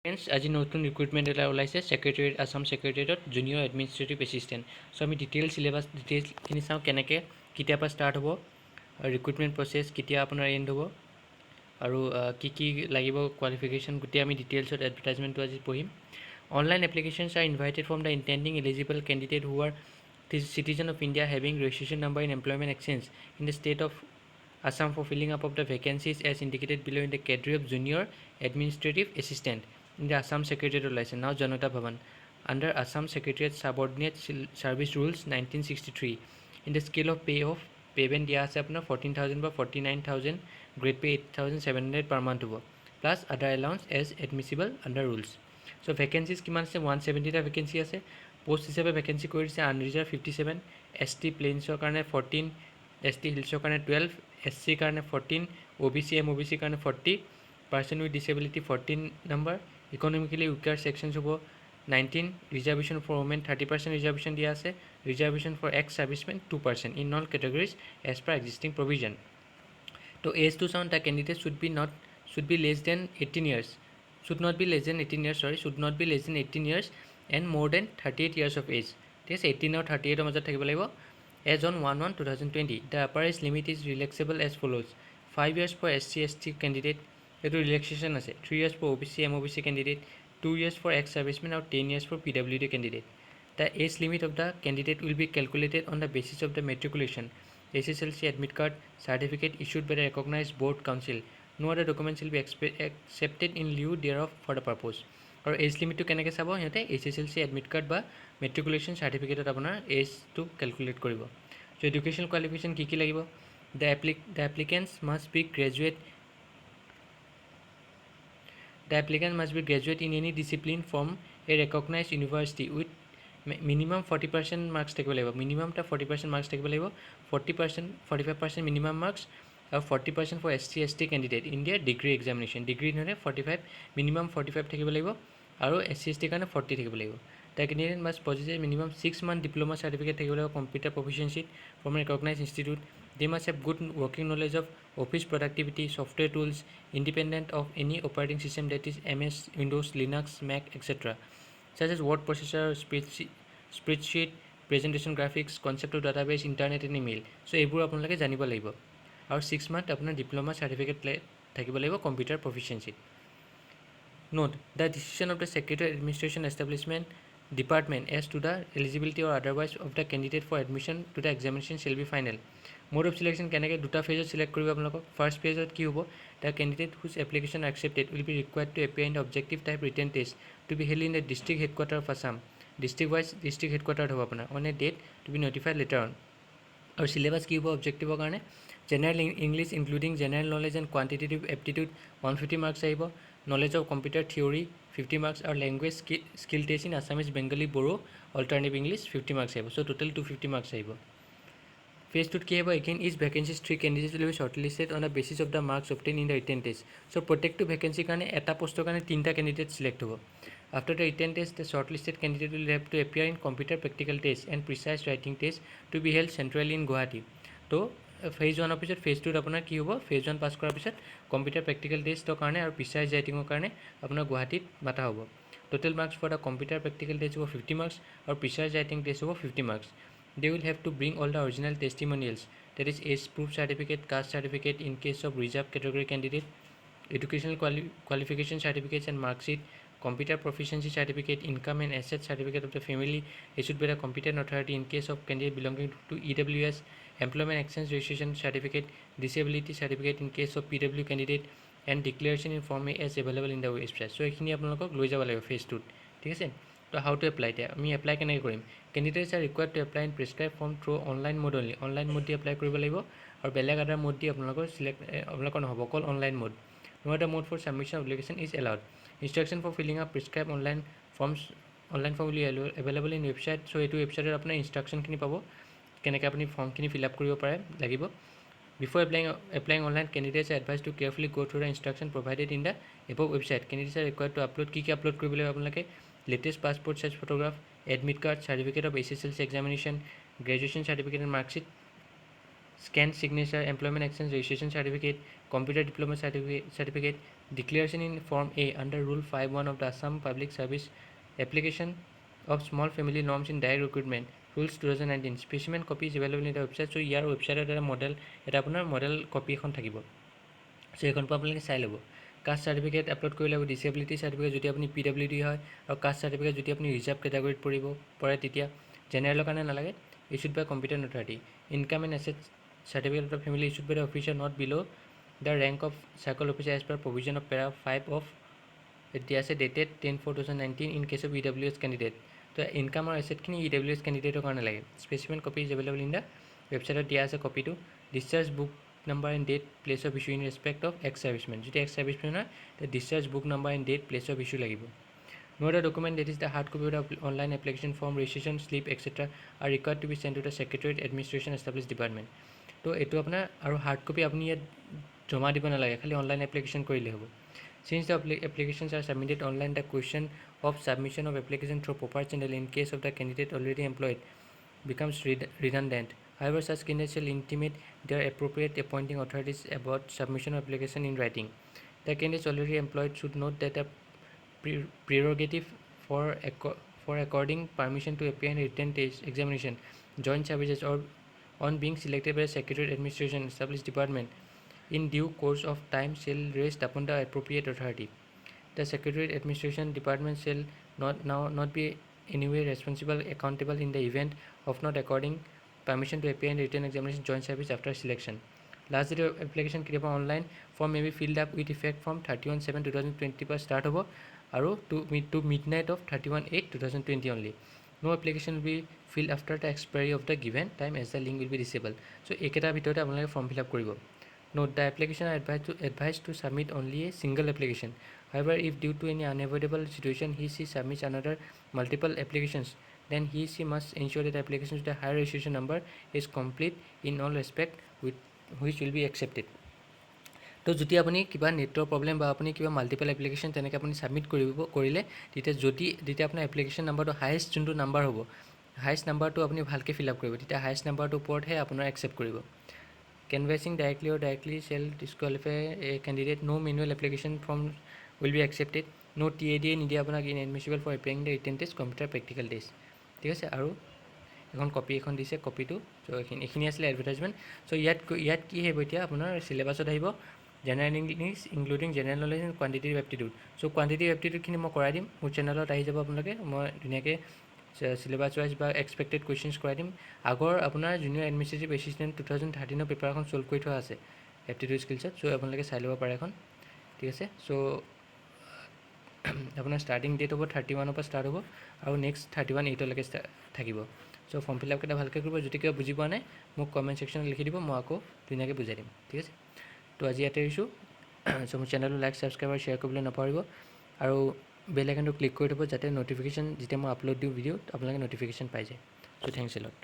Friends, আজি নতুন recruitment এটা ওলাইছে ছেক্ৰেটেৰিয়েট আছাম ছেক্ৰেটেৰিয়েটত জুনিয়ৰ এডমিনিষ্ট্ৰেটিভ এছিষ্টেণ্ট। চ' আমি ডিটেইলছখিনি চাওঁ, কেনেকৈ কেতিয়াৰ পৰা ষ্টাৰ্ট হ'ব, ৰিক্ৰুটমেণ্ট প্ৰচেছ কেতিয়া আপোনাৰ এণ্ড হ'ব, আৰু কি লাগিব কোৱালিফিকেশ্যন, গোটেই আমি ডিটেইলছত এডভাৰটাইজমেণ্টটো আজি পঢ়িম। Online applications are invited from the intending eligible candidate who are citizen of India having registration number in employment exchange in the state of Assam for filling up of the vacancies as indicated below in the category of junior administrative assistant in the Assam Secretariat license, now Janata Bhavan, under Assam Secretariat Subordinate Service Rules 1963. In the scale of pay of payment দিয়া আছে আপোনাৰ 14,000 বা 49,000, grade pay 8,700 per month হ'ব, plus other allowance as admissible under rules. So vacancies কিমান আছে? 170টা vacancy আছে। Post হিচাপে vacancy কৰি দিছে আনৰিজাৰ্ভ 57, ST প্লেইনছৰ কাৰণে 14, ST হিলছৰ কাৰণে 12, SC কাৰণে 14, OBC MOBC কাৰণে 40, person with disability 14 number, economically weaker sections হ'ব 19, ৰিজাৰ্ভেশ্যন ফৰ ওমেন 30% ৰিজাৰ্ভেশ্যন দিয়া আছে, reservation for ex servicemen 2% in all categories as per existing provision. তো এজটো চাওঁ, the candidate should be less than 18 years, should not be less than 18 years and more than 38 years of age, ঠিক আছে। 18 আৰু 38 মাজত থাকিব লাগিব। Age on 1/1/2020, the upper age limit is relaxable as follows: 5 years for SC ST candidate, এইটো relaxation আছে। 3 years for OBC MOBC candidate, 2 years for ex servicemen আৰু 10 years for PWD candidate. The age limit of the candidate will be calculated on the basis of the matriculation, SSLC admit card, certificate issued by the recognized board council. No other documents will be accepted in lieu thereof for the purpose. আৰু age লিমিটটো কেনেকৈ চাব সিহঁতে? SSLC admit card বা matriculation চাৰ্টিফিকেটত আপোনাৰ এজটো calculate কৰিব। চ' এডুকেশ্যনেল কোৱালিফিকেশ্যন কি লাগিব? The applicants must be graduate in any discipline from a recognise university with minimum 40% marks থাকিব লাগিব। মিনিমাম এটা 40% মাৰ্কছ থাকিব লাগিব। 45% মিনিমাম মাৰ্কছ আৰু 40% for SC ST candidate in their degree examination. Degree নহ'লে 45, minimum 45 থাকিব লাগিব, আৰু SC ST কাৰণে 40 থাকিব লাগিব। The candidate must possess minimum 6 month diploma certificate থাকিব লাগিব কম্পিউটাৰ প্ৰফিচিয়েঞ্চিত from recognise institute. They must have good working knowledge of office productivity, software tools, independent of any operating system that is MS, Windows, Linux, Mac, etc. such as word processor, spreadsheet, presentation graphics, concept of database, internet and email. So' এইবোৰ আপোনালোকে জানিব লাগিব। আৰু 6 month আপোনাৰ diploma certificate থাকিব লাগিব computer প্ৰফিচিয়েঞ্চিত। নোট: the decision of the secretary administration establishment department as to the eligibility or otherwise of the candidate for admission to the examination shall be final. Mode of selection কেনেকৈ? দুটা ফেজত select কৰিব আপোনালোকক। First ফেজত কি হ'ব? The candidate whose application accepted will be required to appear in the objective type written test to be held in the district headquarter of Assam. District হেডকোৱাৰ্টাৰত হ'ব আপোনাৰ, on a date to be notified later on. আৰু syllabus কি হ'ব অবজেক্টিভৰ কাৰণে? General English including general knowledge and quantitative aptitude 150 marks আহিব। Knowledge of computer theory 50 marks, আৰু language skill test in Assamese, Bengali, Bodo, alternative English 50 marks আহিব। So' total 250 marks আহিব। Phase টুত কি আহিব? Again is vacancies 3 candidates will be shortlisted on the basis of the marks obtain in the written test. So' প্ৰত্যেকটো ভেকেঞ্চিৰ কাৰণে এটা পোষ্টৰ কাৰণে 3টা কেণ্ডিডেট চিলেক্ট হ'ব। After the written test, the shortlisted candidate will have to appear in computer practical test and precise writing test to be held centrally in Guwahati. তো phase 1ৰ পিছত ফেজ 2ত আপোনাৰ কি হ'ব? ফেজ 1 পাছ কৰাৰ পিছত কম্পিউটাৰ প্ৰেক্টিকেল টেষ্টৰ কাৰণে আৰু প্ৰিচাইজ ৰাইটিঙৰ কাৰণে আপোনাৰ গুৱাহাটীত মাতা হ'ব। Total marks for the computer practical test হ'ব 50 মাৰ্কছ, আৰু প্ৰিচাইজ ৰাইটিং টেষ্ট হ'ব 50 marks. They will have to bring all the original testimonials, that is age proof certificate, caste certificate in case of reserved category candidate, educational qualification certificates and mark sheet, computer proficiency certificate, income and asset certificate of the family issued by the competent authority in case of candidate belonging to EWS, employment exchange registration certificate, disability certificate in case of PW candidate, and declaration in form A as available in the website. So এইখিনি আপোনালোকক লৈ যাব লাগিব phase 2ত, ঠিক আছে। তো how to apply? এতিয়া আমি এপ্লাই কেনেকৈ কৰিম? Candidates R required two apply in prescribe form through online mode only. Online mode the apply কৰিব লাগিব, আৰু বেলেগ আদাৰ মোড দি আপোনালোকৰ নহ'ব, অকল online mode. No other mode for submission application is allowed. Instruction for filling up prescribe online form will available in website. So' এইটো ৱেবছাইটত আপোনাৰ ইনষ্ট্ৰাকশ্যনখিনি পাব, কেনেকৈ আপুনি ফৰ্মখিনি ফিল আপ কৰিব পাৰে লাগিব। Before applying online, candidates are advised to carefully go through the instruction provided in the above website. Candidates are required to upload কি আপলোড কৰিব লাগিব আপোনালোকে? Latest passport size photograph, admit card, certificate of SSLC examination, graduation certificate and marksheet, scan signature, employment exchange registration certificate, computer diploma certificate, Declaration in Form A under Rule 5.1 of the Assam Public Service Application of Small Family Norms in Direct Recruitment Rules 2019. Specimen copy is available in the website. So ইয়াৰ ৱেবছাইটত এটা model এটা আপোনাৰ model copy এখন থাকিব। So এইখন পৰা আপোনালোকে চাই ল'ব। কাষ্ট চাৰ্টিফিকেট আপলোড কৰি ল'ব। ডিচেবিলিটি চাৰ্টিফিকেট যদি আপুনি PWD হয় আৰু কাষ্ট চাৰ্টিফিকেট যদি আপুনি ৰিজাৰ্ভ কেটাগৰীত পৰে তেতিয়া জেনেৰেলৰ কাৰণে নালাগে। Issued by competent authority. Income and asset certificate of the family issued by the officer not below the rank of circle officer as per provision of para 5 of it dated 10/4/2019 in case of EWS candidate. So income or asset kini EWS candidate karone lage. Specimen copy is available in the website dia ase copy to discharge book number and date place of issue in respect of ex serviceman. Jodi ex serviceman na the discharge book number and date place of issue lagibo. No other document that is the hard copy of the online application form, registration slip etc. are required to be sent to the Secretariat Administration Established Department. তো এইটো আপোনাৰ আৰু hard copy আপুনি ইয়াত জমা দিব নালাগে, খালি অনলাইন এপ্লিকেশ্যন কৰিলে হ'ব। Since the applications are submitted online, the question of submission of application through proper channel in case of the candidate already employed becomes redundant. However, such candidates shall intimate their appropriate appointing authorities about submission of application in writing. The candidates already employed should note that the prerogative for according permission to appear in written examination, joint services or on being selected by the Secretariat Administration Established Department in due course of time shall rest upon the appropriate authority. The Secretariat Administration Department shall not be anyway responsible accountable in the event of not according permission to appear in written examination joint service after selection. Last date of application kripa online form may be filled up with effect from 31/7/2020 per start होगा और to midnight of 31/8/2020 only. No application will be filled after the expiry of the given time as the link will be disabled. So eketa bhitorte apnalage form fill up koribo. Note, the application are advised to submit only a single application. However, if due to any unavoidable situation he submits another multiple applications, then he must ensure that the application with a higher registration number is complete in all respect which will be accepted. তো যদি আপুনি কিবা নেটৰ problem বা আপুনি কিবা multiple application তেনেকৈ আপুনি ছাবমিট কৰিলে তেতিয়া আপোনাৰ এপ্লিকেশ্যন নাম্বাৰটো হায়েষ্ট যোনটো নাম্বাৰ হ'ব, হায়েষ্ট নাম্বাৰটো আপুনি ভালকৈ ফিল আপ কৰিব, তেতিয়া হায়েষ্ট নাম্বাৰটোৰ ওপৰতহে আপোনাৰ একচেপ্ট কৰিব। Canvassing directly shall disqualify a candidate. No manual application form will be accepted. No TADA নিদিয়ে আপোনাক inadmissible for appearing the written test, computer practical test. ঠিক আছে, আৰু এখন কপি এখন দিছে কপিটো। চ' এইখিনি আছিলে এডভাৰটাইজমেণ্ট। চ' ইয়াত কি আহিব এতিয়া আপোনাৰ চিলেবাছত আহিব general English including general knowledge and quantitative aptitude. So' quantitative এপ্টিটিউডখিনি মই কৰাই দিম, মোৰ চেনেলত আহি যাব আপোনালোকে, মই ধুনীয়াকৈ চিলেবাছ ৱাইজ বা এক্সপেক্টেড কুৱেশ্যনছ কৰাই দিম। আগৰ আপোনাৰ জুনিয়ৰ এডমিনিষ্ট্ৰেটিভ এছিষ্টেণ্ট 2013 পেপাৰ এখন ছল্ভ কৰি থোৱা আছে এপ্টিটিউড স্কিলছত। চ' আপোনালোকে চাই ল'ব পাৰে এখন, ঠিক আছে। চ' আপোনাৰ ষ্টাৰ্টিং ডেট হ'ব 31 পৰা ষ্টাৰ্ট হ'ব আৰু নেক্সট 31/8লৈকে থাকিব। চ' ফৰ্ম ফিল আপকেইটা ভালকৈ কৰিব। যদি কিবা বুজি পোৱা নাই মোক কমেণ্ট ছেকশ্যনত লিখি দিব, মই আকৌ ধুনীয়াকৈ বুজাই দিম, ঠিক আছে। তো আজি ইয়াতে এৰিছোঁ। চ' মোৰ চেনেলটো লাইক ছাবস্ক্ৰাইব আৰু শ্বেয়াৰ কৰিবলৈ নাপাহৰিব আৰু বেল আইকনটো ক্লিক কৰি থ'ব যাতে ন'টিফিকেশ্যন যেতিয়া মই আপলোড দিওঁ ভিডিঅ' আপোনালোকে ন'টিফিকেশ্যন পাই যায়। চ' থেংকছ এ লট।